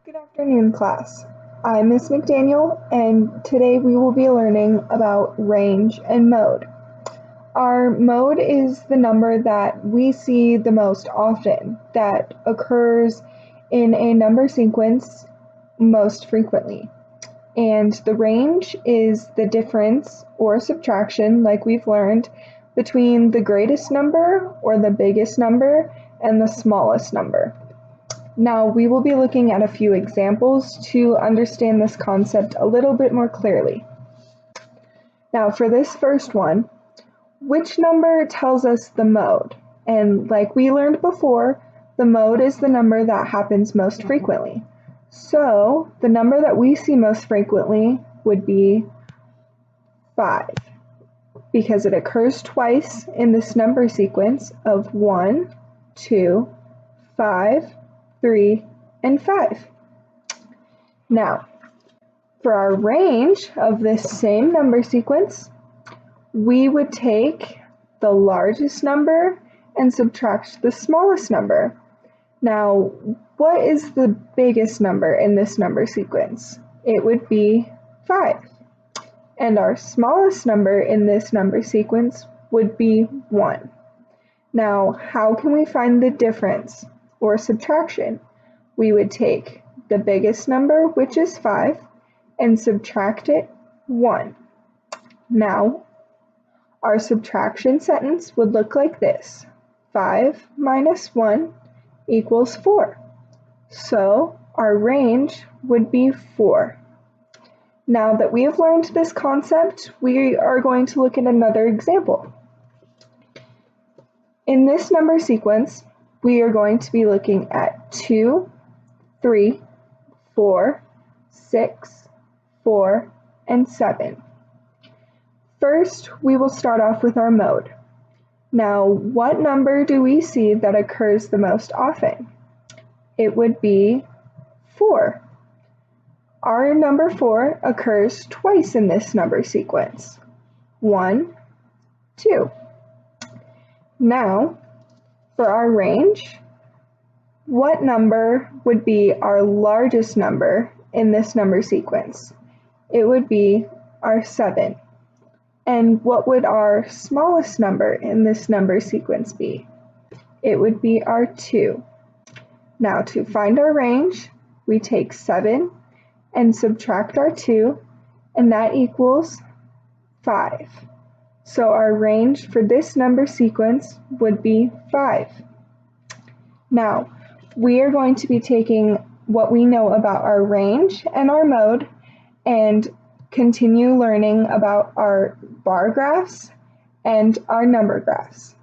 Good afternoon, class. I'm Miss McDaniel, and today we will be learning about range and mode. Our mode is the number that we see the most often, that occurs in a number sequence most frequently. And the range is the difference or subtraction, like we've learned, between the greatest number or the biggest number and the smallest number. Now, we will be looking at a few examples to understand this concept a little bit more clearly. Now, for this first one, which number tells us the mode? And like we learned before, the mode is the number that happens most frequently. So, the number that we see most frequently would be 5, because it occurs twice in this number sequence of 1, 2, 5, 3, and 5. Now, for our range of this same number sequence, we would take the largest number and subtract the smallest number. Now, what is the biggest number in this number sequence? It would be 5. And our smallest number in this number sequence would be 1. Now, how can we find the difference or subtraction? We would take the biggest number, which is 5, and subtract it 1. Now, our subtraction sentence would look like this. 5 minus 1 equals 4. So our range would be 4. Now that we have learned this concept, we are going to look at another example. In this number sequence, we are going to be looking at 2, 3, 4, 6, 4, and 7. First, we will start off with our mode. Now, what number do we see that occurs the most often? It would be 4. Our number 4 occurs twice in this number sequence. 1, 2. Now, for our range, what number would be our largest number in this number sequence? It would be our 7. And what would our smallest number in this number sequence be? It would be our 2. Now, to find our range, we take 7 and subtract our 2, and that equals 5. So our range for this number sequence would be 5. Now, we are going to be taking what we know about our range and our mode and continue learning about our bar graphs and our number graphs.